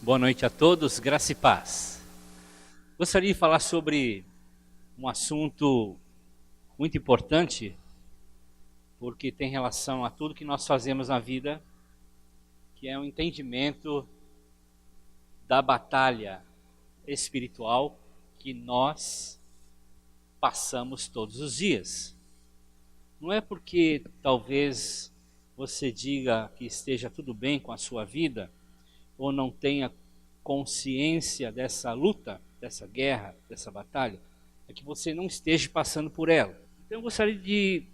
Boa noite a todos, graça e paz. Gostaria de falar sobre um assunto muito importante, porque tem relação a tudo que nós fazemos na vida, que é o entendimento da batalha espiritual que nós passamos todos os dias. Não é porque talvez você diga que esteja tudo bem com a sua vida, ou não tenha consciência dessa luta, dessa guerra, dessa batalha, é que você não esteja passando por ela. Então eu gostaria de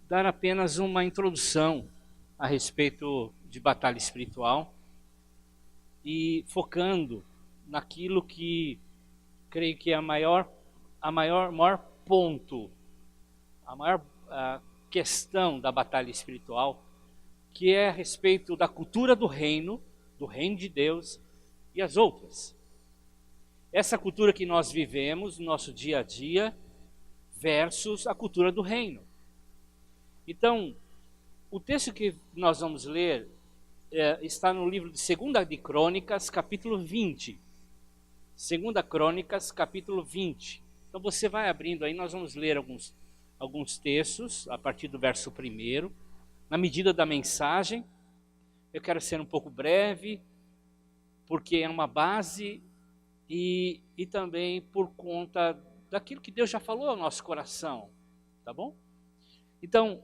dar apenas uma introdução a respeito de batalha espiritual e focando naquilo que creio que é maior ponto, a maior questão da batalha espiritual, que é a respeito da cultura do reino de Deus e as outras. Essa cultura que nós vivemos no nosso dia a dia versus a cultura do reino. Então, o texto que nós vamos ler está no livro de 2 de Crônicas, capítulo 20. 2 Crônicas, capítulo 20. Então você vai abrindo aí, nós vamos ler alguns textos, a partir do verso 1, na medida da mensagem. Eu quero ser um pouco breve, porque é uma base e também por conta daquilo que Deus já falou ao nosso coração, tá bom? Então,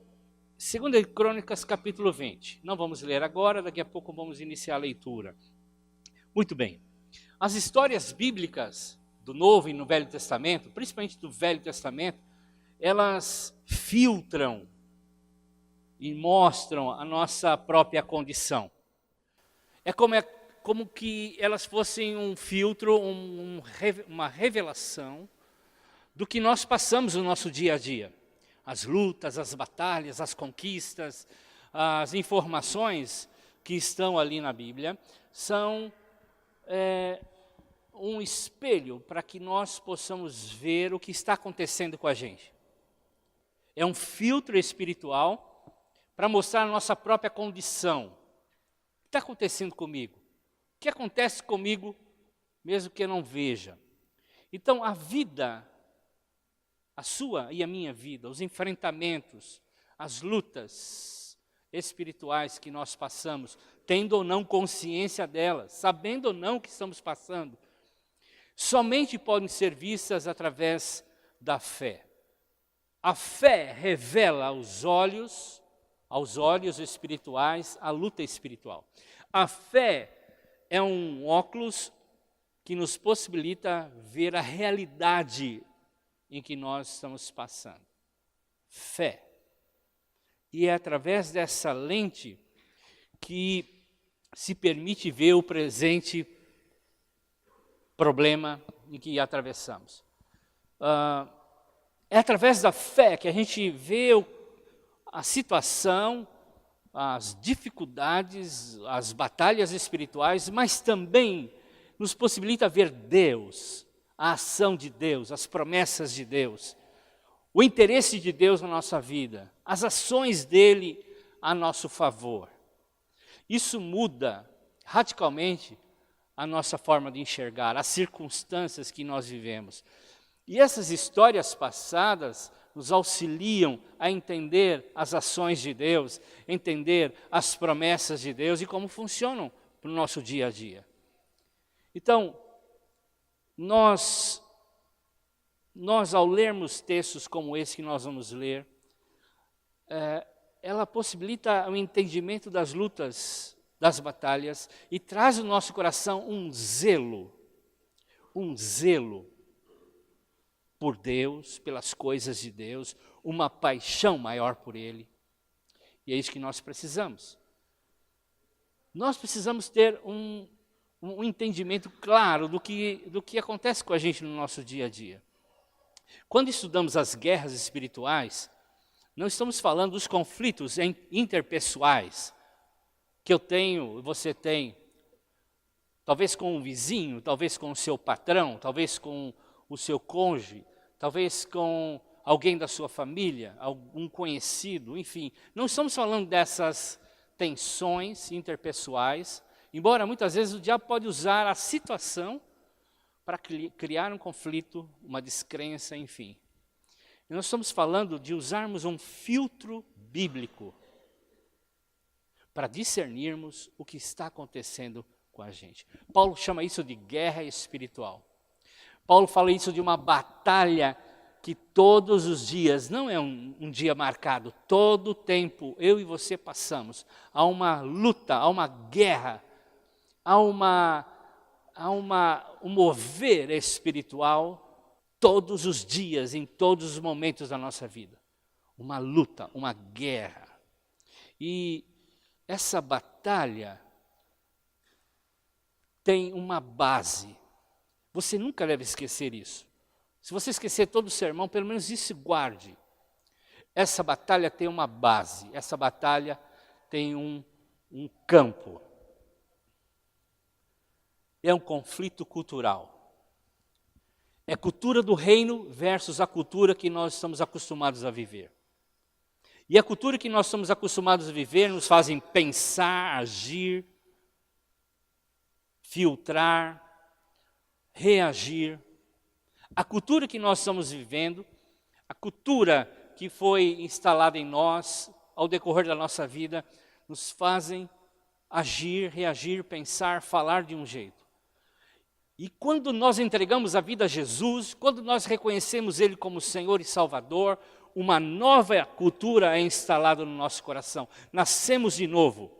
2 Crônicas, capítulo 20. Não vamos ler agora, daqui a pouco vamos iniciar a leitura. Muito bem. As histórias bíblicas do Novo e no Velho Testamento, principalmente do Velho Testamento, elas filtram e mostram a nossa própria condição. É como que elas fossem um filtro, uma revelação do que nós passamos no nosso dia a dia. As lutas, as batalhas, as conquistas, as informações que estão ali na Bíblia são um espelho para que nós possamos ver o que está acontecendo com a gente. É um filtro espiritual para mostrar a nossa própria condição. O que está acontecendo comigo? O que acontece comigo, mesmo que eu não veja? Então, a vida, a sua e a minha vida, os enfrentamentos, as lutas espirituais que nós passamos, tendo ou não consciência delas, sabendo ou não o que estamos passando, somente podem ser vistas através da fé. A fé revela aos olhos espirituais, a luta espiritual. A fé é um óculos que nos possibilita ver a realidade em que nós estamos passando. Fé. E é através dessa lente que se permite ver o presente problema em que atravessamos. É através da fé que a gente vê a situação, as dificuldades, as batalhas espirituais, mas também nos possibilita ver Deus, a ação de Deus, as promessas de Deus, o interesse de Deus na nossa vida, as ações dele a nosso favor. Isso muda radicalmente a nossa forma de enxergar, as circunstâncias que nós vivemos. E essas histórias passadas nos auxiliam a entender as ações de Deus, entender as promessas de Deus e como funcionam para o nosso dia a dia. Então, nós ao lermos textos como esse que nós vamos ler, ela possibilita o entendimento das lutas, das batalhas, e traz no nosso coração um zelo por Deus, pelas coisas de Deus, uma paixão maior por Ele. E é isso que nós precisamos. Nós precisamos ter um entendimento claro do que acontece com a gente no nosso dia a dia. Quando estudamos as guerras espirituais, não estamos falando dos conflitos interpessoais que eu tenho, você tem, talvez com um vizinho, talvez com o seu patrão, talvez com o seu cônjuge, talvez com alguém da sua família, algum conhecido, enfim. Não estamos falando dessas tensões interpessoais Embora muitas vezes o diabo pode usar a situação para criar um conflito, uma descrença, enfim. E nós estamos falando de usarmos um filtro bíblico para discernirmos o que está acontecendo com a gente. Paulo chama isso de guerra espiritual. Paulo fala isso de uma batalha que todos os dias, não é um dia marcado, todo o tempo eu e você passamos. Há uma luta, há uma guerra, há um mover espiritual todos os dias, em todos os momentos da nossa vida. Uma luta, uma guerra. E essa batalha tem uma base. Você nunca deve esquecer isso. Se você esquecer todo o sermão, pelo menos isso guarde. Essa batalha tem uma base, essa batalha tem um campo. É um conflito cultural. É a cultura do reino versus a cultura que nós estamos acostumados a viver. E a cultura que nós estamos acostumados a viver nos fazem pensar, agir, filtrar, reagir. A cultura que nós estamos vivendo, a cultura que foi instalada em nós ao decorrer da nossa vida, nos fazem agir, reagir, pensar, falar de um jeito. E quando nós entregamos a vida a Jesus, quando nós reconhecemos Ele como Senhor e Salvador, uma nova cultura é instalada no nosso coração. Nascemos de novo.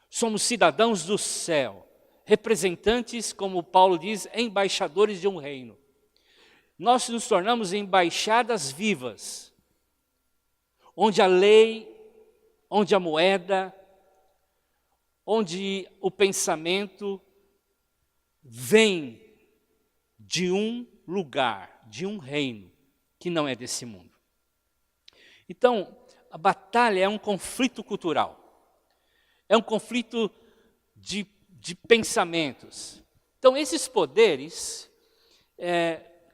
Somos cidadãos do céu, representantes, como Paulo diz, embaixadores de um reino. Nós nos tornamos embaixadas vivas, onde a lei, onde a moeda, onde o pensamento vem de um lugar, de um reino, que não é desse mundo. Então, a batalha é um conflito cultural, é um conflito de pensamentos. Então, esses poderes,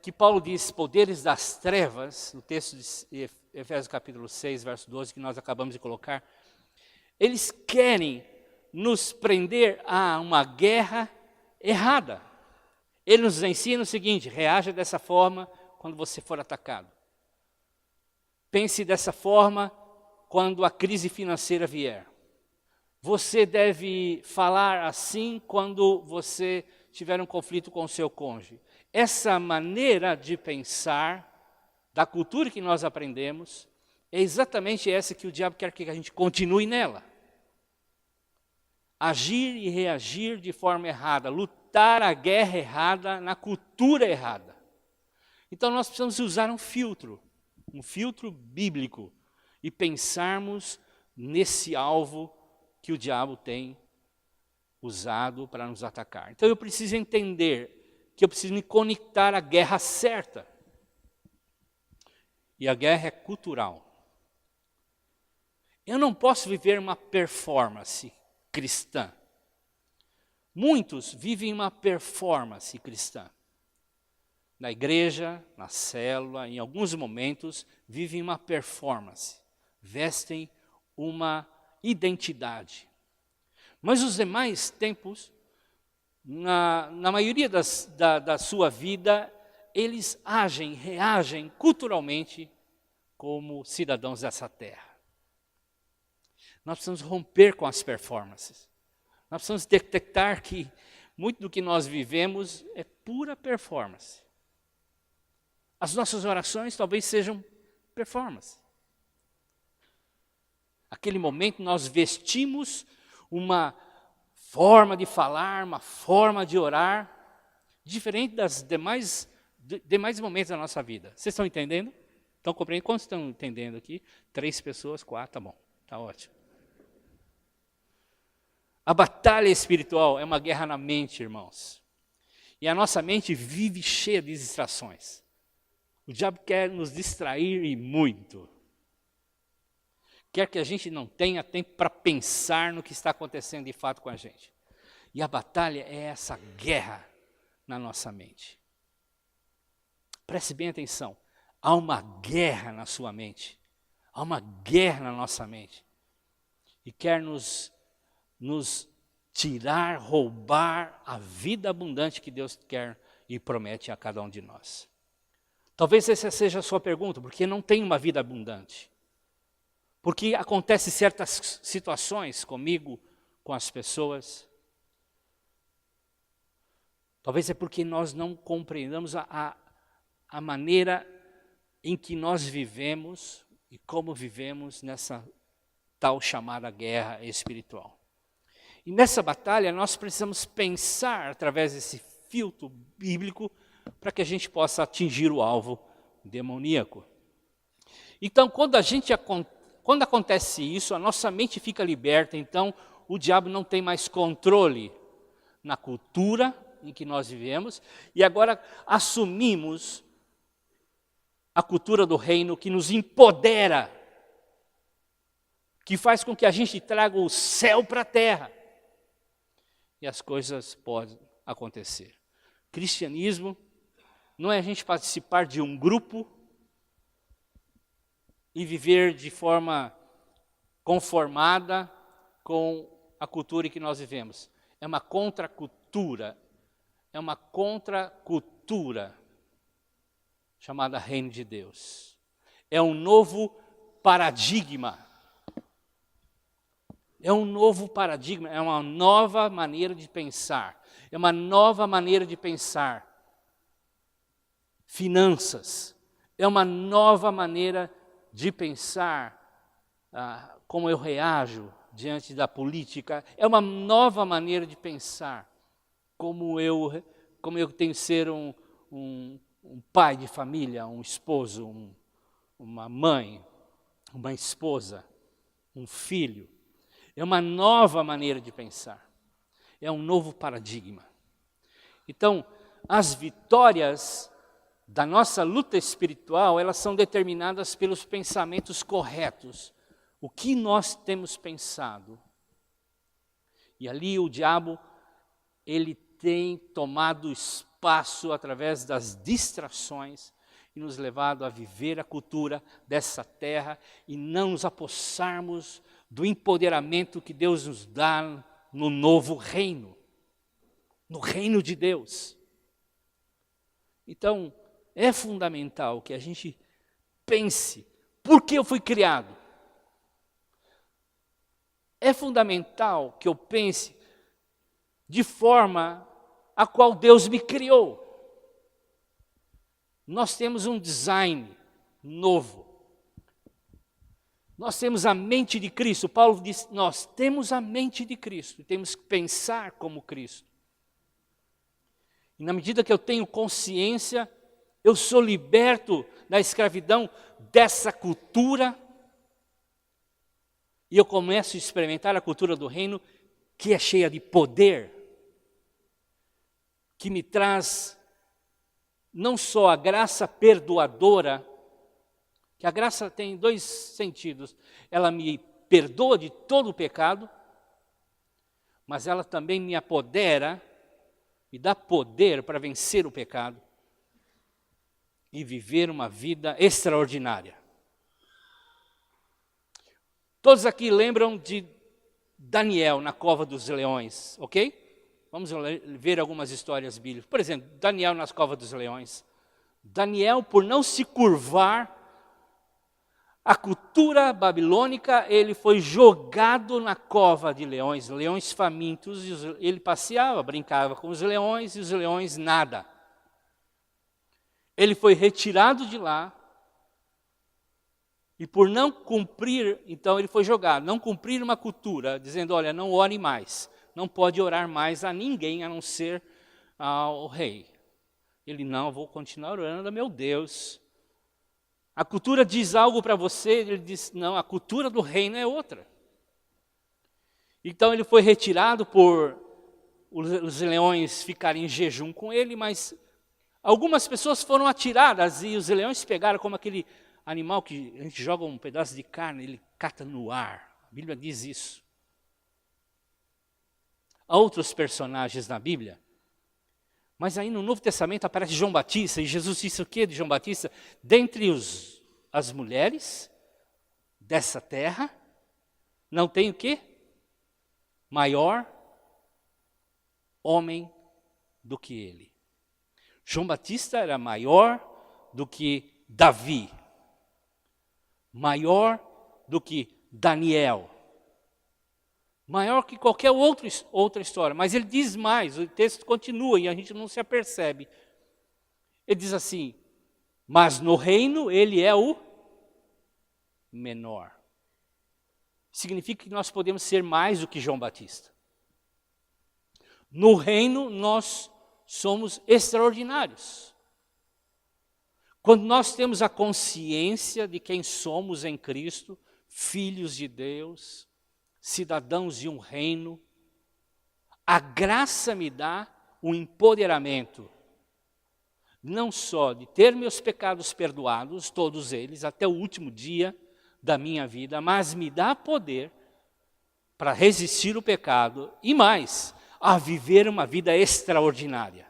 que Paulo diz, poderes das trevas, no texto de Efésios capítulo 6, verso 12, que nós acabamos de colocar, eles querem nos prender a uma guerra errada. Ele nos ensina o seguinte: reaja dessa forma quando você for atacado. Pense dessa forma quando a crise financeira vier. Você deve falar assim quando você tiver um conflito com o seu cônjuge. Essa maneira de pensar, da cultura que nós aprendemos, é exatamente essa que o diabo quer que a gente continue nela. Agir e reagir de forma errada, lutar a guerra errada, na cultura errada. Então nós precisamos usar um filtro bíblico, e pensarmos nesse alvo que o diabo tem usado para nos atacar. Então eu preciso entender que eu preciso me conectar à guerra certa. E a guerra é cultural. Eu não posso viver uma performance cristã. Muitos vivem uma performance cristã. Na igreja, na célula, em alguns momentos, vivem uma performance. Vestem uma identidade. Mas os demais tempos, na maioria da sua vida, eles reagem culturalmente como cidadãos dessa terra. Nós precisamos romper com as performances. Nós precisamos detectar que muito do que nós vivemos é pura performance. As nossas orações talvez sejam performance. Aquele momento nós vestimos uma forma de falar, uma forma de orar, diferente das demais momentos da nossa vida. Vocês estão entendendo? Estão compreendendo? Quantos estão entendendo aqui? 3 pessoas, 4, tá bom, tá ótimo. A batalha espiritual é uma guerra na mente, irmãos. E a nossa mente vive cheia de distrações. O diabo quer nos distrair e muito. Quer que a gente não tenha tempo para pensar no que está acontecendo de fato com a gente. E a batalha é essa guerra na nossa mente. Preste bem atenção. Há uma guerra na sua mente. Há uma guerra na nossa mente. E quer nos tirar, roubar a vida abundante que Deus quer e promete a cada um de nós. Talvez essa seja a sua pergunta, porque não tem uma vida abundante. Porque acontecem certas situações comigo, com as pessoas. Talvez é porque nós não compreendamos a maneira em que nós vivemos e como vivemos nessa tal chamada guerra espiritual. E nessa batalha nós precisamos pensar através desse filtro bíblico para que a gente possa atingir o alvo demoníaco. Então, quando acontece isso, a nossa mente fica liberta, então o diabo não tem mais controle na cultura em que nós vivemos, e agora assumimos a cultura do reino que nos empodera, que faz com que a gente traga o céu para a terra. E as coisas podem acontecer. Cristianismo não é a gente participar de um grupo e viver de forma conformada com a cultura em que nós vivemos. É uma contracultura. É uma contracultura chamada Reino de Deus. É um novo paradigma. É um novo paradigma, é uma nova maneira de pensar. É uma nova maneira de pensar finanças. É uma nova maneira de pensar como eu reajo diante da política. É uma nova maneira de pensar como eu tenho que ser um pai de família, um esposo, uma mãe, uma esposa, um filho. É uma nova maneira de pensar. É um novo paradigma. Então, as vitórias da nossa luta espiritual, elas são determinadas pelos pensamentos corretos. O que nós temos pensado. E ali o diabo, ele tem tomado espaço através das distrações e nos levado a viver a cultura dessa terra e não nos apossarmos do empoderamento que Deus nos dá no novo reino, no reino de Deus. Então, é fundamental que a gente pense, por que eu fui criado? É fundamental que eu pense de forma a qual Deus me criou. Nós temos um design novo. Nós temos a mente de Cristo. Paulo diz, nós temos a mente de Cristo. Temos que pensar como Cristo. E na medida que eu tenho consciência, eu sou liberto da escravidão dessa cultura. E eu começo a experimentar a cultura do reino, que é cheia de poder. Que me traz não só a graça perdoadora, que a graça tem dois sentidos. Ela me perdoa de todo o pecado, mas ela também me apodera, me dá poder para vencer o pecado e viver uma vida extraordinária. Todos aqui lembram de Daniel na cova dos leões, ok? Vamos ver algumas histórias bíblicas. Por exemplo, Daniel nas covas dos leões. Daniel, por não se curvar à cultura babilônica, ele foi jogado na cova de leões, leões famintos, e ele passeava, brincava com os leões, e os leões nada. Ele foi retirado de lá, e por não cumprir, então ele foi jogado, não cumprir uma cultura, dizendo, olha, não ore mais, não pode orar mais a ninguém, a não ser ao rei. Ele, não, vou continuar orando a meu Deus. A cultura diz algo para você, ele diz, não, a cultura do reino é outra. Então ele foi retirado por os leões ficarem em jejum com ele, mas algumas pessoas foram atiradas e os leões pegaram como aquele animal que a gente joga um pedaço de carne, ele cata no ar. A Bíblia diz isso. Há outros personagens na Bíblia, mas aí no Novo Testamento aparece João Batista, e Jesus disse o que de João Batista? Dentre as mulheres dessa terra, não tem o quê? Maior homem do que ele. João Batista era maior do que Davi, maior do que Daniel, maior que qualquer outra história. Mas ele diz mais, o texto continua e a gente não se apercebe. Ele diz assim, mas no reino ele é o menor. Significa que nós podemos ser mais do que João Batista. No reino nós somos extraordinários. Quando nós temos a consciência de quem somos em Cristo, filhos de Deus, cidadãos de um reino, a graça me dá o empoderamento, não só de ter meus pecados perdoados, todos eles, até o último dia da minha vida, mas me dá poder para resistir o pecado e mais, a viver uma vida extraordinária.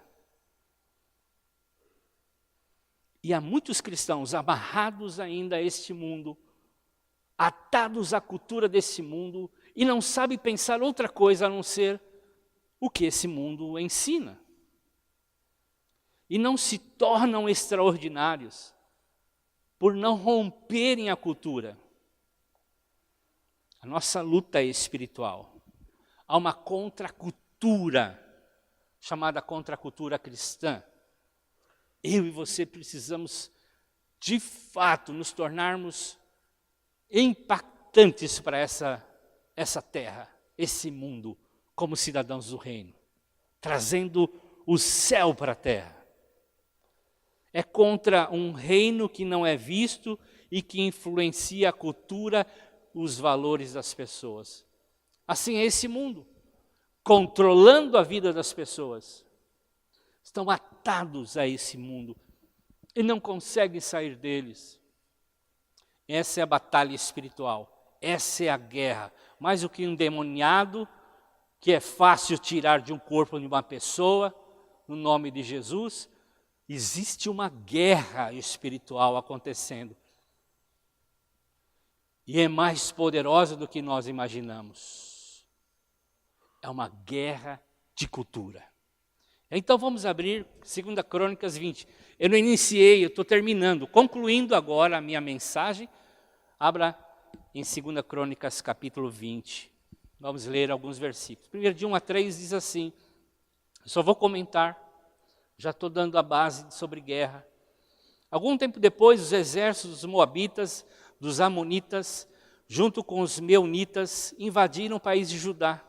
E há muitos cristãos amarrados ainda a este mundo, atados à cultura desse mundo, e não sabem pensar outra coisa a não ser o que esse mundo ensina. E não se tornam extraordinários por não romperem a cultura. A nossa luta é espiritual. Há uma contracultura, chamada contracultura cristã. Eu e você precisamos, de fato, nos tornarmos impactantes para essa terra, esse mundo, como cidadãos do reino, trazendo o céu para a terra. É contra um reino que não é visto e que influencia a cultura, os valores das pessoas. Assim é esse mundo, controlando a vida das pessoas. Estão atados a esse mundo e não conseguem sair deles. Essa é a batalha espiritual, essa é a guerra. Mais do que um endemoniado, que é fácil tirar de um corpo de uma pessoa, no nome de Jesus, existe uma guerra espiritual acontecendo. E é mais poderosa do que nós imaginamos. É uma guerra de cultura. Então vamos abrir 2 Crônicas 20. Eu não iniciei, eu estou terminando, concluindo agora a minha mensagem. Abra em 2 Crônicas capítulo 20. Vamos ler alguns versículos. Primeiro de 1 a 3 diz assim, eu só vou comentar, já estou dando a base sobre guerra. Algum tempo depois, os exércitos dos Moabitas, dos Amonitas, junto com os Meunitas, invadiram o país de Judá.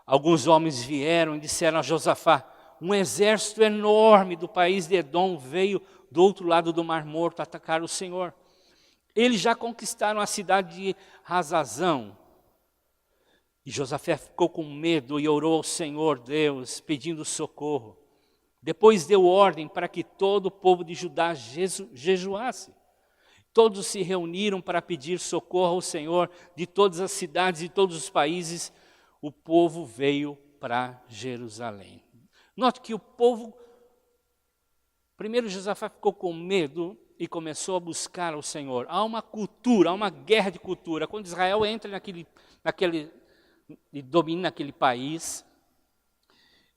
Alguns homens vieram e disseram a Josafá, um exército enorme do país de Edom veio do outro lado do Mar Morto atacar o Senhor. Eles já conquistaram a cidade de Razazão. E Josafá ficou com medo e orou ao Senhor Deus, pedindo socorro. Depois deu ordem para que todo o povo de Judá jejuasse. Todos se reuniram para pedir socorro ao Senhor de todas as cidades e todos os países. O povo veio para Jerusalém. Note que o povo, primeiro Josafá ficou com medo e começou a buscar o Senhor. Há uma cultura, há uma guerra de cultura. Quando Israel entra e domina aquele país,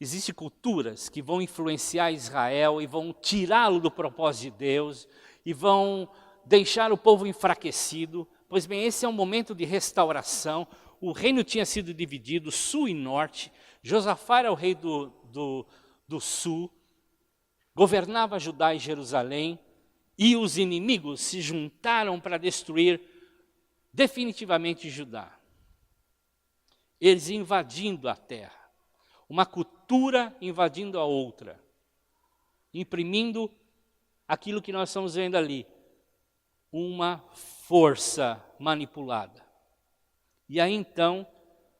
existem culturas que vão influenciar Israel e vão tirá-lo do propósito de Deus e vão deixar o povo enfraquecido. Pois bem, esse é um momento de restauração. O reino tinha sido dividido, sul e norte. Josafá era o rei do sul, governava Judá e Jerusalém, e os inimigos se juntaram para destruir definitivamente Judá. Eles invadindo a terra, uma cultura invadindo a outra, imprimindo aquilo que nós estamos vendo ali, uma força manipulada. E aí então,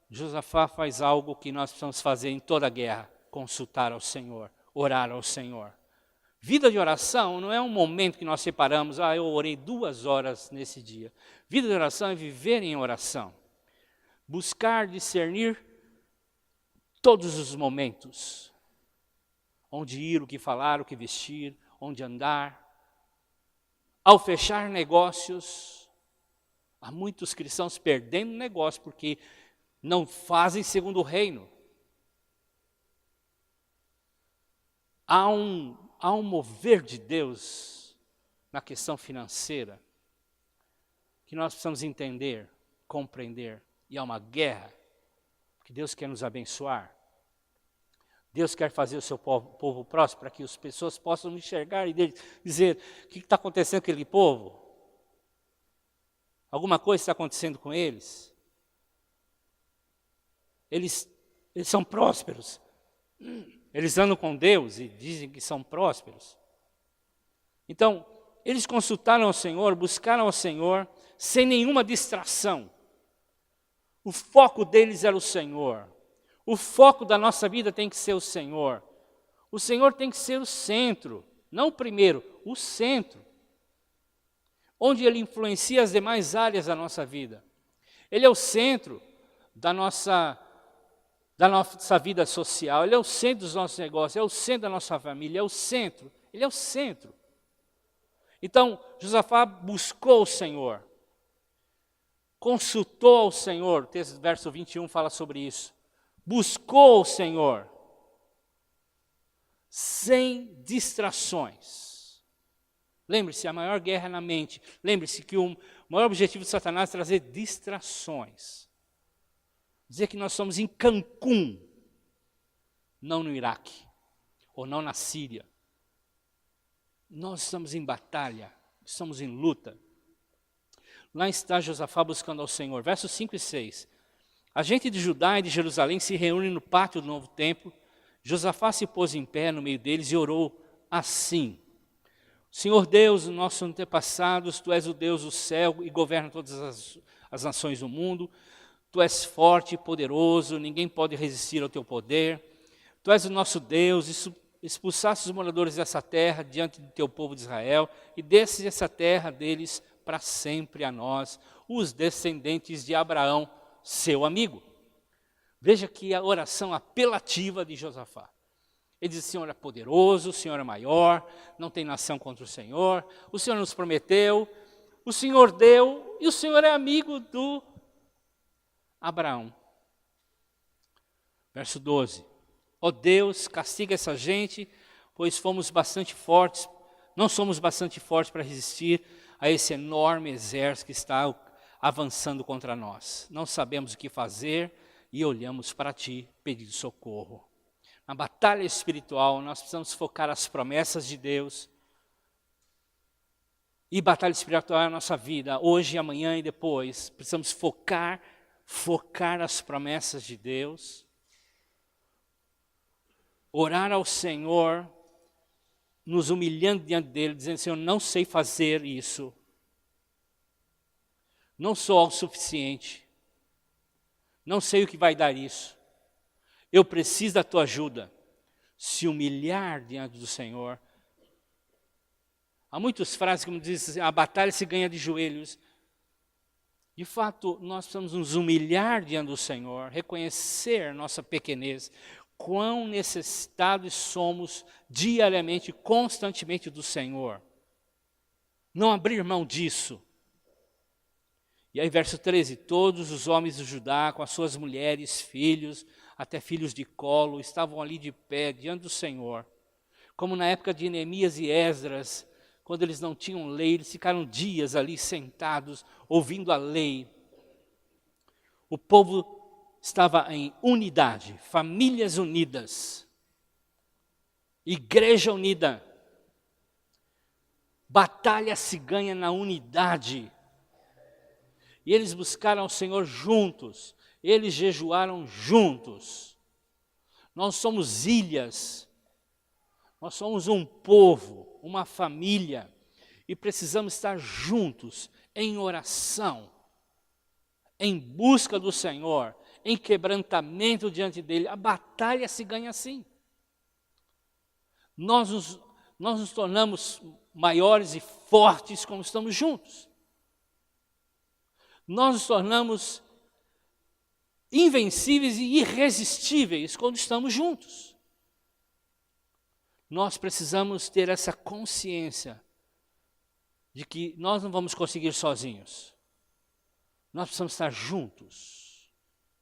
Josafá faz algo que nós precisamos fazer em toda guerra, consultar ao Senhor, orar ao Senhor. Vida de oração não é um momento que nós separamos, eu orei 2 horas nesse dia. Vida de oração é viver em oração. Buscar discernir todos os momentos. Onde ir, o que falar, o que vestir, onde andar. Ao fechar negócios, há muitos cristãos perdendo negócio porque não fazem segundo o reino. há um mover de Deus na questão financeira que nós precisamos entender, compreender. E há uma guerra, porque Deus quer nos abençoar. Deus quer fazer o seu povo próspero para que as pessoas possam enxergar e dizer: o que está acontecendo com aquele povo? Alguma coisa está acontecendo com eles? Eles são prósperos. Eles andam com Deus e dizem que são prósperos. Então, eles consultaram ao Senhor, buscaram ao Senhor, sem nenhuma distração. O foco deles era o Senhor. O foco da nossa vida tem que ser o Senhor. O Senhor tem que ser o centro, não o primeiro, o centro. Onde Ele influencia as demais áreas da nossa vida. Ele é o centro da nossa vida social, Ele é o centro dos nossos negócios, é o centro da nossa família, é o centro, Ele é o centro. Então, Josafá buscou o Senhor, consultou ao Senhor, o texto, verso 21 fala sobre isso. Buscou o Senhor, sem distrações. Lembre-se, a maior guerra é na mente. Lembre-se que o maior objetivo de Satanás é trazer distrações. Dizer que nós somos em Cancún, não no Iraque, ou não na Síria. Nós estamos em batalha, estamos em luta. Lá está Josafá buscando ao Senhor. Versos 5 e 6. A gente de Judá e de Jerusalém se reúne no pátio do novo templo. Josafá se pôs em pé no meio deles e orou assim: Senhor Deus, nossos antepassados, Tu és o Deus do céu e governa todas as nações do mundo. Tu és forte e poderoso, ninguém pode resistir ao Teu poder. Tu és o nosso Deus, expulsaste os moradores dessa terra diante do Teu povo de Israel e desce essa terra deles para sempre a nós, os descendentes de Abraão, seu amigo. Veja que a oração apelativa de Josafá. Ele diz: o Senhor é poderoso, o Senhor é maior, não tem nação contra o Senhor nos prometeu, o Senhor deu e o Senhor é amigo do Abraão. Verso 12. Ó Deus, castiga essa gente, pois fomos bastante fortes, não somos bastante fortes para resistir a esse enorme exército que está avançando contra nós. Não sabemos o que fazer e olhamos para Ti pedindo socorro. Na batalha espiritual, nós precisamos focar as promessas de Deus. E batalha espiritual é a nossa vida, hoje, amanhã e depois. Precisamos focar as promessas de Deus. Orar ao Senhor, nos humilhando diante dEle, dizendo: Senhor, não sei fazer isso. Não sou o suficiente. Não sei o que vai dar isso. Eu preciso da Tua ajuda. Se humilhar diante do Senhor. Há muitas frases que dizem assim: a batalha se ganha de joelhos. De fato, nós precisamos nos humilhar diante do Senhor, reconhecer nossa pequenez, quão necessitados somos diariamente, constantemente do Senhor. Não abrir mão disso. E aí, verso 13, todos os homens de Judá, com as suas mulheres, filhos, até filhos de colo, estavam ali de pé, diante do Senhor. Como na época de Neemias e Esdras, quando eles não tinham lei, eles ficaram dias ali sentados, ouvindo a lei. O povo estava em unidade, famílias unidas, igreja unida. Batalha se ganha na unidade. E eles buscaram o Senhor juntos, eles jejuaram juntos. Nós somos ilhas, nós somos um povo, uma família, e precisamos estar juntos em oração, em busca do Senhor, em quebrantamento diante dEle. A batalha se ganha assim. Nós nos tornamos maiores e fortes quando estamos juntos. Nós nos tornamos invencíveis e irresistíveis quando estamos juntos. Nós precisamos ter essa consciência de que nós não vamos conseguir sozinhos. Nós precisamos estar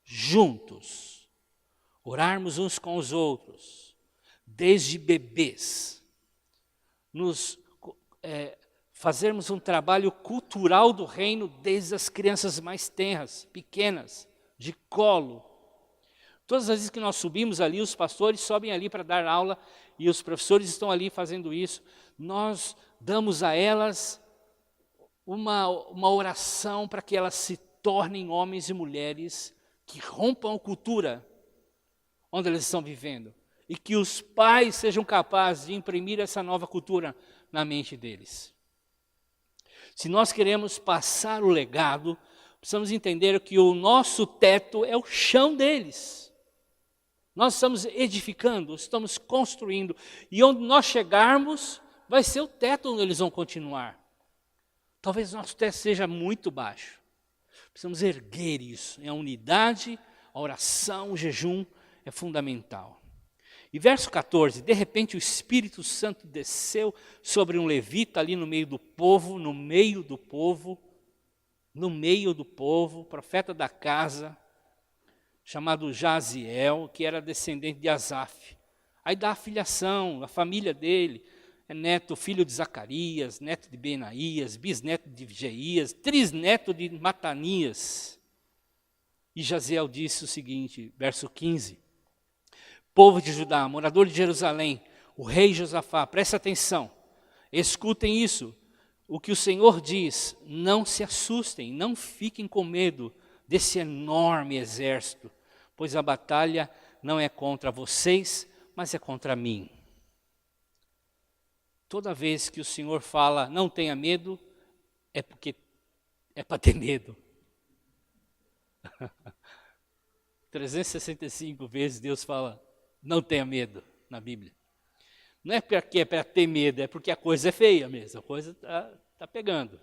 juntos, orarmos uns com os outros, desde bebês, fazermos um trabalho cultural do reino desde as crianças mais tenras, pequenas, de colo. Todas as vezes que nós subimos ali, os pastores sobem ali para dar aula e os professores estão ali fazendo isso. Nós damos a elas uma oração para que elas se tornem homens e mulheres que rompam a cultura onde eles estão vivendo. E que os pais sejam capazes de imprimir essa nova cultura na mente deles. Se nós queremos passar o legado, precisamos entender que o nosso teto é o chão deles. Nós estamos edificando, estamos construindo. E onde nós chegarmos, vai ser o teto onde eles vão continuar. Talvez nosso teto seja muito baixo. Precisamos erguer isso. A unidade, a oração, o jejum é fundamental. E verso 14, de repente o Espírito Santo desceu sobre um levita ali no meio do povo, profeta da casa, chamado Jaziel, que era descendente de Asaf. Aí dá a filiação, a família dele, é neto, filho de Zacarias, neto de Benaías, bisneto de Jeías, trisneto de Matanias. E Jaziel disse o seguinte, verso 15, povo de Judá, morador de Jerusalém, o rei Josafá, presta atenção, escutem isso, o que o Senhor diz, não se assustem, não fiquem com medo desse enorme exército, pois a batalha não é contra vocês, mas é contra mim. Toda vez que o Senhor fala, não tenha medo, é porque é para ter medo. 365 vezes Deus fala, não tenha medo na Bíblia. Não é porque é para ter medo, é porque a coisa é feia mesmo, a coisa está pegando.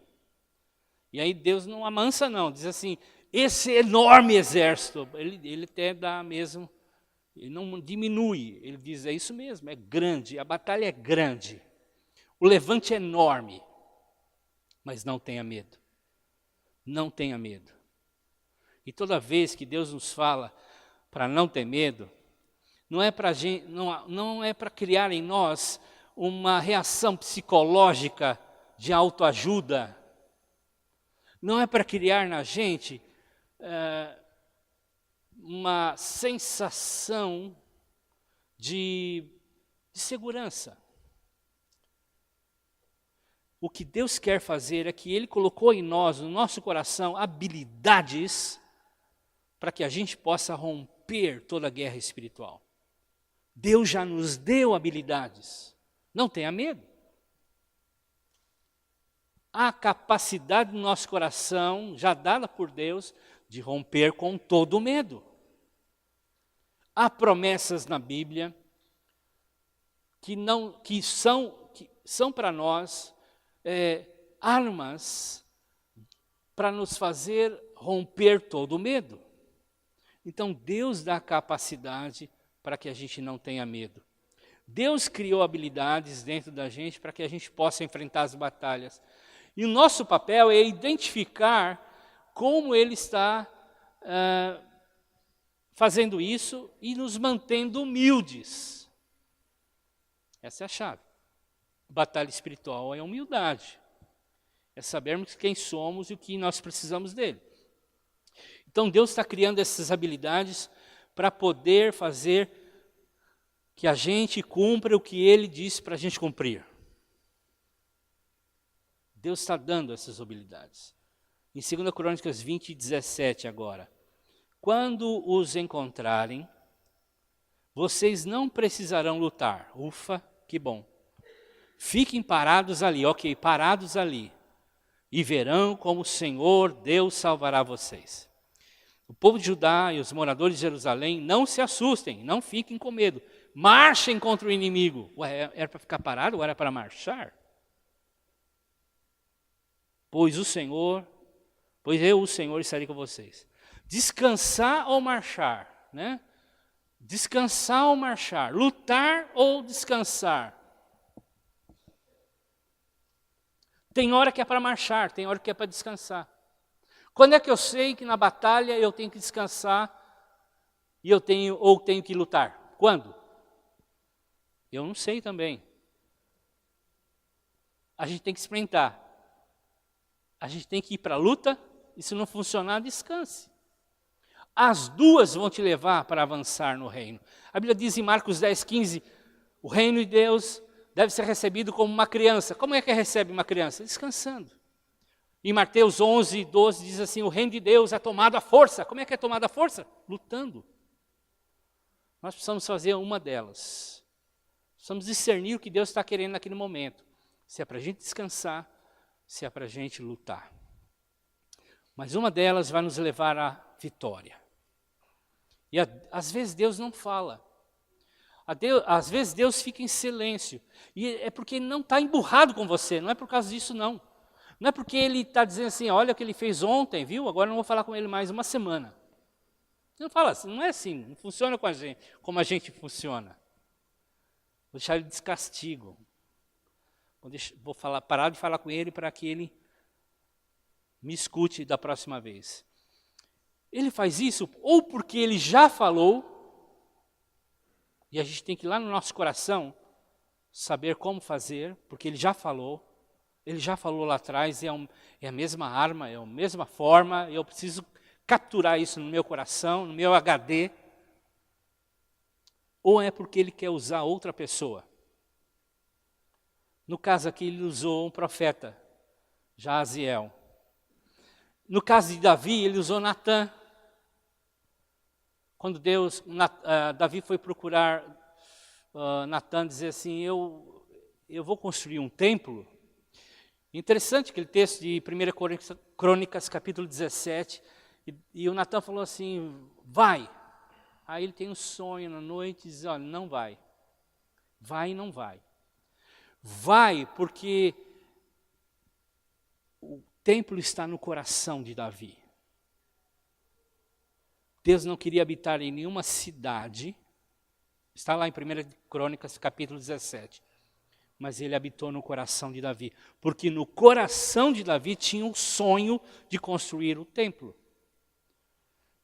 E aí Deus não amansa não, diz assim, esse enorme exército, ele até dá mesmo, ele não diminui, ele diz, é isso mesmo, é grande, a batalha é grande, o levante é enorme, mas não tenha medo, não tenha medo. E toda vez que Deus nos fala para não ter medo, não é para criar em nós uma reação psicológica de autoajuda, não é para criar na gente uma sensação de segurança. O que Deus quer fazer é que Ele colocou em nós, no nosso coração, habilidades para que a gente possa romper toda a guerra espiritual. Deus já nos deu habilidades, não tenha medo. Há capacidade no nosso coração, já dada por Deus, de romper com todo o medo. Há promessas na Bíblia que são para nós armas para nos fazer romper todo o medo. Então Deus dá capacidade para que a gente não tenha medo. Deus criou habilidades dentro da gente para que a gente possa enfrentar as batalhas. E o nosso papel é identificar como Ele está fazendo isso e nos mantendo humildes. Essa é a chave. Batalha espiritual é humildade. É sabermos quem somos e o que nós precisamos dele. Então Deus está criando essas habilidades para poder fazer que a gente cumpra o que Ele disse para a gente cumprir. Deus está dando essas habilidades. Em 2 Crônicas 20, 17 agora. Quando os encontrarem, vocês não precisarão lutar. Ufa, que bom. Fiquem parados ali, ok, parados ali. E verão como o Senhor Deus salvará vocês. O povo de Judá e os moradores de Jerusalém, não se assustem, não fiquem com medo. Marchem contra o inimigo. Ué, era para ficar parado ou era para marchar? Pois eu, o Senhor, estarei com vocês. Descansar ou marchar, né? Descansar ou marchar, lutar ou descansar. Tem hora que é para marchar, tem hora que é para descansar. Quando é que eu sei que na batalha eu tenho que descansar ou tenho que lutar? Quando? Eu não sei também. A gente tem que experimentar. A gente tem que ir para a luta, e se não funcionar, descanse. As duas vão te levar para avançar no reino. A Bíblia diz em Marcos 10:15, o reino de Deus deve ser recebido como uma criança. Como é que recebe uma criança? Descansando. Em Mateus 11:12 diz assim, o reino de Deus é tomado à força. Como é que é tomado à força? Lutando. Nós precisamos fazer uma delas. Precisamos discernir o que Deus está querendo naquele momento. Se é para a gente descansar, se é para a gente lutar. Mas uma delas vai nos levar à vitória. E às vezes Deus não fala. Às vezes Deus fica em silêncio. E é porque Ele não está emburrado com você, não é por causa disso não. Não é porque Ele está dizendo assim, olha o que Ele fez ontem, viu? Agora não vou falar com Ele mais uma semana. Não fala assim, não é assim, não funciona com a gente, como a gente funciona. Vou deixar Ele de castigo. Vou parar de falar com Ele para que Ele me escute da próxima vez. Ele faz isso ou porque Ele já falou, e a gente tem que ir lá no nosso coração saber como fazer, porque Ele já falou lá atrás, é a mesma arma, é a mesma forma, eu preciso capturar isso no meu coração, no meu HD, ou é porque Ele quer usar outra pessoa. No caso aqui, Ele usou um profeta, Jaziel. No caso de Davi, Ele usou Natã. Quando Davi foi procurar Natã, dizer assim, eu vou construir um templo. Interessante aquele texto de 1 Crônicas, capítulo 17, e o Natã falou assim, vai. Aí ele tem um sonho na noite e diz, olha, não vai. Vai e não vai. Vai porque o templo está no coração de Davi. Deus não queria habitar em nenhuma cidade, está lá em 1 Crônicas, capítulo 17, mas Ele habitou no coração de Davi, porque no coração de Davi tinha um sonho de construir o templo.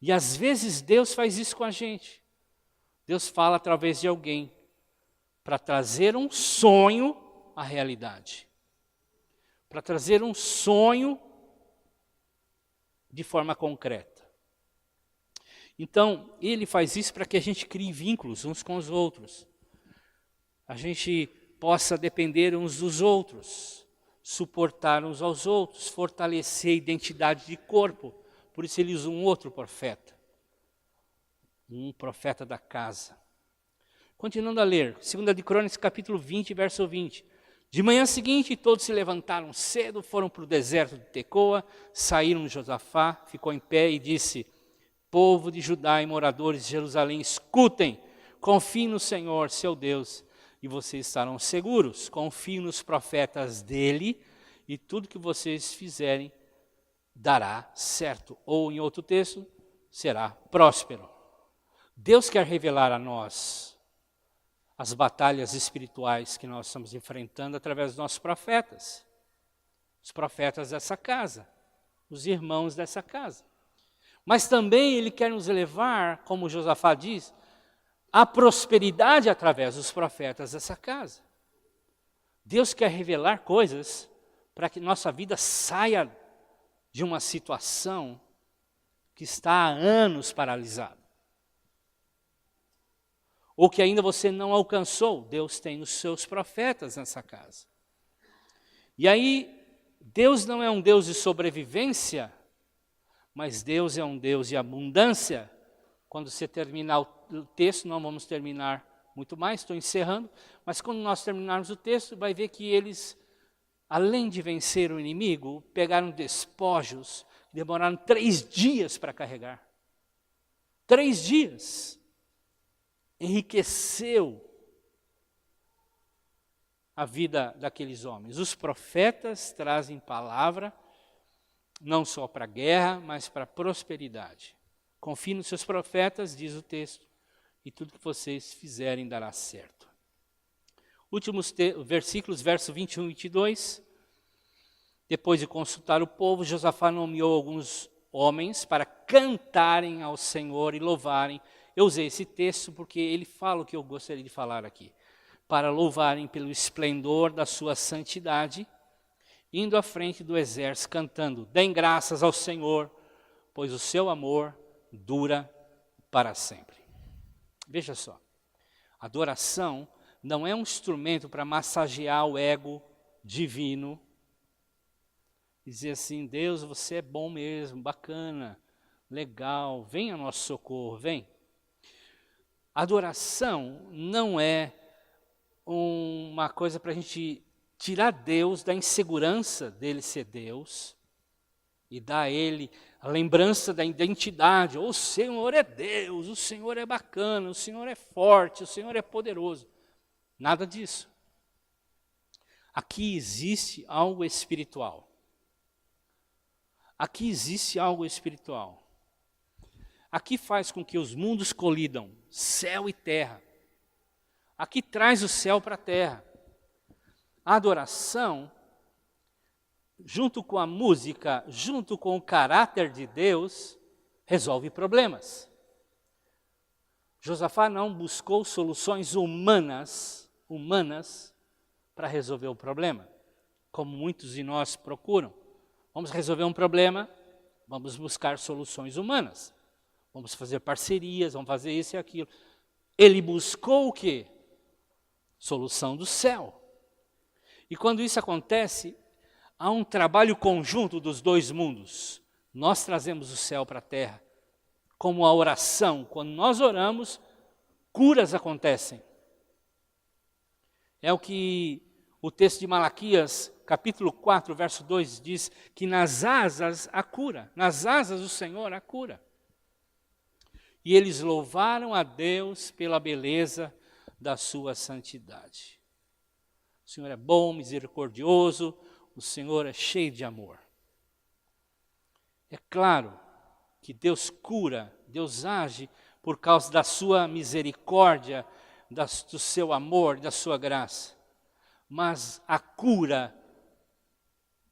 E às vezes Deus faz isso com a gente. Deus fala através de alguém, para trazer um sonho à realidade. Para trazer um sonho de forma concreta. Então, Ele faz isso para que a gente crie vínculos uns com os outros. A gente possa depender uns dos outros, suportar uns aos outros, fortalecer a identidade de corpo. Por isso Ele usa um outro profeta. Um profeta da casa. Continuando a ler, 2 de Crônicas, capítulo 20, verso 20. De manhã seguinte, todos se levantaram cedo, foram para o deserto de Tecoa, saíram de Josafá, ficou em pé e disse, povo de Judá e moradores de Jerusalém, escutem, confiem no Senhor, seu Deus, e vocês estarão seguros. Confiem nos profetas dele, e tudo que vocês fizerem dará certo. Ou, em outro texto, será próspero. Deus quer revelar a nós as batalhas espirituais que nós estamos enfrentando através dos nossos profetas. Os profetas dessa casa, os irmãos dessa casa. Mas também Ele quer nos levar, como Josafá diz, à prosperidade através dos profetas dessa casa. Deus quer revelar coisas para que nossa vida saia de uma situação que está há anos paralisada. Ou que ainda você não alcançou, Deus tem os seus profetas nessa casa. E aí, Deus não é um Deus de sobrevivência, mas Deus é um Deus de abundância. Quando você terminar o texto, não vamos terminar muito mais, estou encerrando, mas quando nós terminarmos o texto, vai ver que eles, além de vencer o inimigo, pegaram despojos, demoraram 3 dias para carregar. 3 dias. Enriqueceu a vida daqueles homens. Os profetas trazem palavra, não só para a guerra, mas para a prosperidade. Confie nos seus profetas, diz o texto, e tudo que vocês fizerem dará certo. Últimos versículos, verso 21 e 22. Depois de consultar o povo, Josafá nomeou alguns homens para cantarem ao Senhor e louvarem. Eu usei esse texto porque ele fala o que eu gostaria de falar aqui. para louvarem pelo esplendor da sua santidade, indo à frente do exército, cantando: deem graças ao Senhor, pois o seu amor dura para sempre. Veja só, adoração não é um instrumento para massagear o ego divino, dizer assim: Deus, você é bom mesmo, bacana, legal, vem ao nosso socorro, vem. Adoração não é uma coisa para a gente tirar Deus da insegurança dele ser Deus e dar a ele a lembrança da identidade. O Senhor é Deus, o Senhor é bacana, o Senhor é forte, o Senhor é poderoso. Nada disso. Aqui existe algo espiritual. Aqui existe algo espiritual. Aqui faz com que os mundos colidam, céu e terra. Aqui traz o céu para a terra. A adoração, junto com a música, junto com o caráter de Deus, resolve problemas. Josafá não buscou soluções humanas para resolver o problema, como muitos de nós procuram. Vamos resolver um problema, vamos buscar soluções humanas. Vamos fazer parcerias, vamos fazer isso e aquilo. Ele buscou o quê? Solução do céu. E quando isso acontece, há um trabalho conjunto dos dois mundos. Nós trazemos o céu para a terra. Como a oração, quando nós oramos, curas acontecem. É o que o texto de Malaquias, capítulo 4, verso 2, diz que nas asas há cura. Nas asas do Senhor há cura. E eles louvaram a Deus pela beleza da sua santidade. O Senhor é bom, misericordioso, o Senhor é cheio de amor. É claro que Deus cura, Deus age por causa da sua misericórdia, do seu amor, da sua graça. Mas a cura,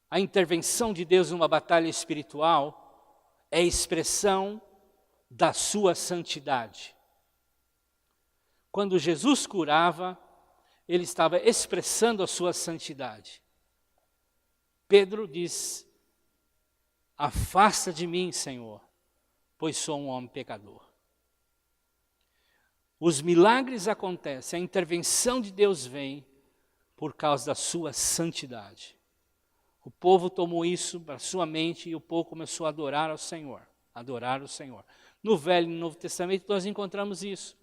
a intervenção de Deus numa batalha espiritual é expressão da sua santidade. Quando Jesus curava, ele estava expressando a sua santidade. Pedro diz: afasta de mim, Senhor, pois sou um homem pecador. Os milagres acontecem, a intervenção de Deus vem por causa da sua santidade. O povo tomou isso para sua mente e o povo começou a adorar ao Senhor. Adorar o Senhor. No Velho e no Novo Testamento nós encontramos isso.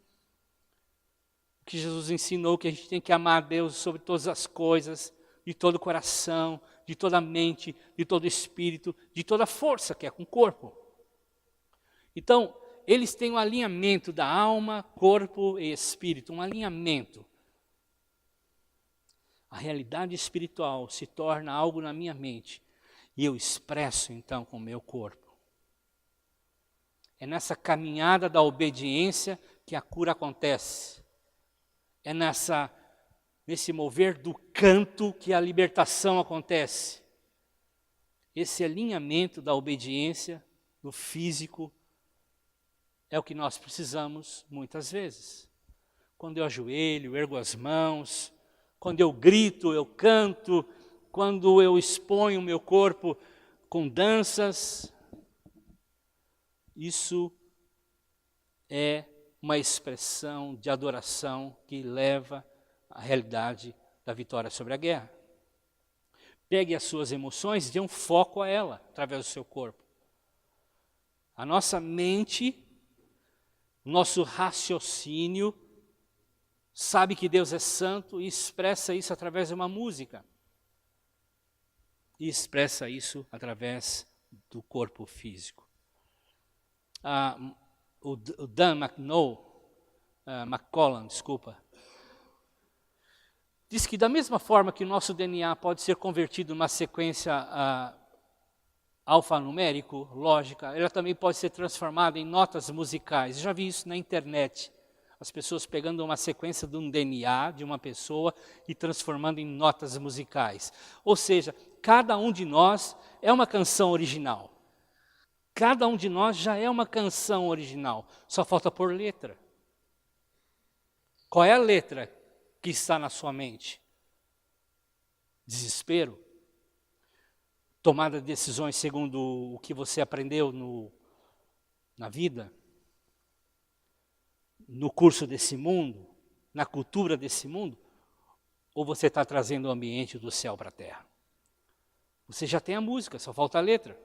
Que Jesus ensinou que a gente tem que amar a Deus sobre todas as coisas, de todo o coração, de toda a mente, de todo o espírito, de toda a força que é com o corpo. Então, eles têm um alinhamento da alma, corpo e espírito, um alinhamento. A realidade espiritual se torna algo na minha mente e eu expresso então com o meu corpo. É nessa caminhada da obediência que a cura acontece. É nesse mover do canto que a libertação acontece. Esse alinhamento da obediência no físico é o que nós precisamos muitas vezes. Quando eu ajoelho, ergo as mãos, quando eu grito, eu canto, quando eu exponho o meu corpo com danças, isso é uma expressão de adoração que leva à realidade da vitória sobre a guerra. Pegue as suas emoções e dê um foco a ela, através do seu corpo. A nossa mente, nosso raciocínio, sabe que Deus é santo e expressa isso através de uma música. E expressa isso através do corpo físico. O Dan McCollum, diz que da mesma forma que o nosso DNA pode ser convertido numa sequência alfanumérico, lógica, ela também pode ser transformada em notas musicais. Eu já vi isso na internet. As pessoas pegando uma sequência de um DNA de uma pessoa e transformando em notas musicais. Ou seja, cada um de nós é uma canção original. Cada um de nós já é uma canção original. Só falta pôr letra. Qual é a letra que está na sua mente? Desespero? Tomada de decisões segundo o que você aprendeu na vida? No curso desse mundo? Na cultura desse mundo? Ou você está trazendo o ambiente do céu para a terra? Você já tem a música, só falta a letra.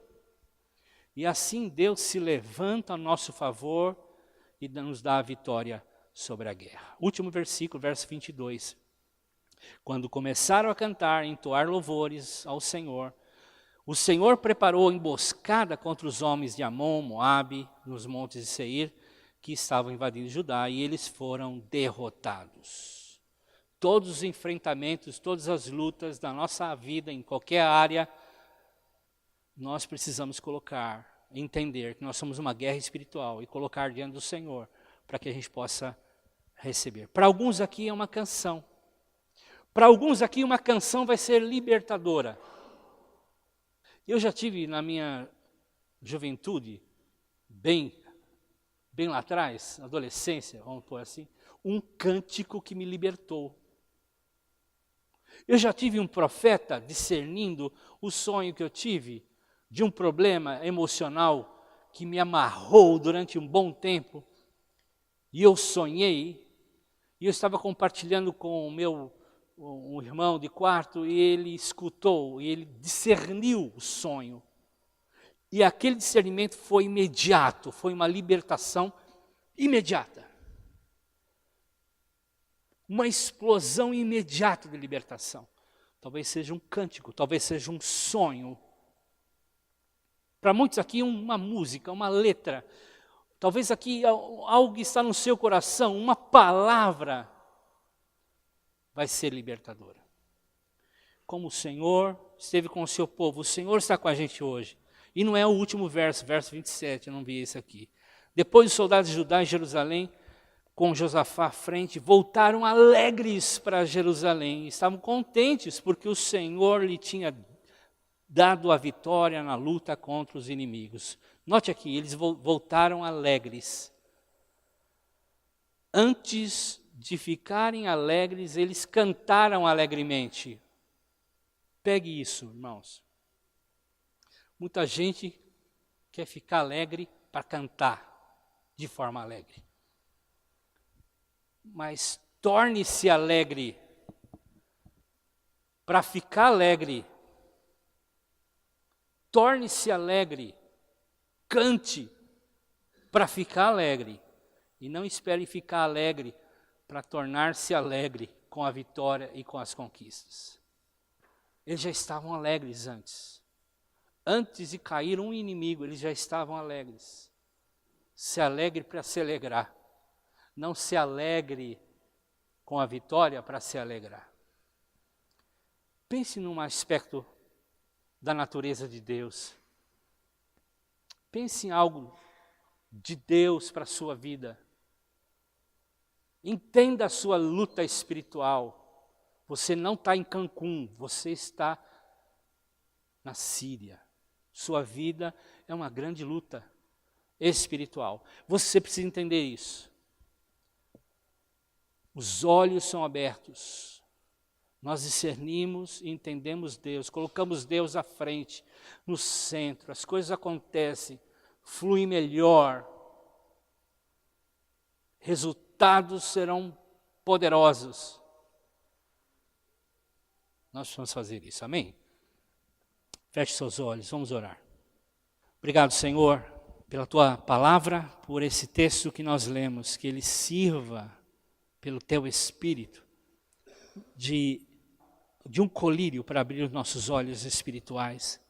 E assim Deus se levanta a nosso favor e nos dá a vitória sobre a guerra. Último versículo, verso 22. Quando começaram a cantar, entoar louvores ao Senhor, o Senhor preparou emboscada contra os homens de Amon, Moabe, nos montes de Seir, que estavam invadindo Judá, e eles foram derrotados. Todos os enfrentamentos, todas as lutas da nossa vida, em qualquer área, nós precisamos entender que nós somos uma guerra espiritual e colocar diante do Senhor, para que a gente possa receber. Para alguns aqui é uma canção. Para alguns aqui uma canção vai ser libertadora. Eu já tive na minha juventude, bem lá atrás, adolescência, vamos pôr assim, um cântico que me libertou. Eu já tive um profeta discernindo o sonho que eu tive de um problema emocional que me amarrou durante um bom tempo. E eu sonhei, e eu estava compartilhando com um irmão de quarto, e ele escutou, e ele discerniu o sonho. E aquele discernimento foi imediato, foi uma libertação imediata. Uma explosão imediata de libertação. Talvez seja um cântico, talvez seja um sonho. Para muitos aqui uma música, uma letra. Talvez aqui algo está no seu coração, uma palavra vai ser libertadora. Como o Senhor esteve com o seu povo, o Senhor está com a gente hoje. E não é o último verso 27, eu não vi esse aqui. Depois os soldados de Judá e Jerusalém, com Josafá à frente, voltaram alegres para Jerusalém. Estavam contentes porque o Senhor lhe tinha dado a vitória na luta contra os inimigos. Note aqui, eles voltaram alegres. Antes de ficarem alegres, eles cantaram alegremente. Pegue isso, irmãos. Muita gente quer ficar alegre para cantar de forma alegre. Mas torne-se alegre para ficar alegre. Torne-se alegre. Cante para ficar alegre. E não espere ficar alegre para tornar-se alegre com a vitória e com as conquistas. Eles já estavam alegres antes. Antes de cair um inimigo, eles já estavam alegres. Se alegre para se alegrar. Não se alegre com a vitória para se alegrar. Pense num aspecto da natureza de Deus. Pense em algo de Deus para a sua vida. Entenda a sua luta espiritual. Você não está em Cancún, você está na Síria. Sua vida é uma grande luta espiritual. Você precisa entender isso. Os olhos são abertos. Nós discernimos e entendemos Deus, colocamos Deus à frente, no centro. As coisas acontecem, fluem melhor. Resultados serão poderosos. Nós vamos fazer isso, amém? Feche seus olhos, vamos orar. Obrigado, Senhor, pela Tua palavra, por esse texto que nós lemos, que ele sirva pelo Teu Espírito de um colírio para abrir os nossos olhos espirituais,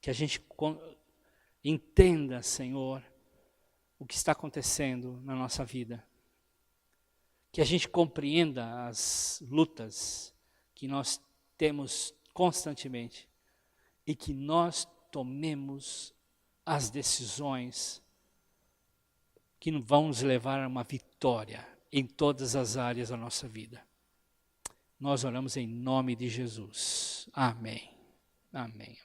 que a gente entenda, Senhor, o que está acontecendo na nossa vida, que a gente compreenda as lutas que nós temos constantemente e que nós tomemos as decisões que vão nos levar a uma vitória em todas as áreas da nossa vida. Nós oramos em nome de Jesus. Amém. Amém.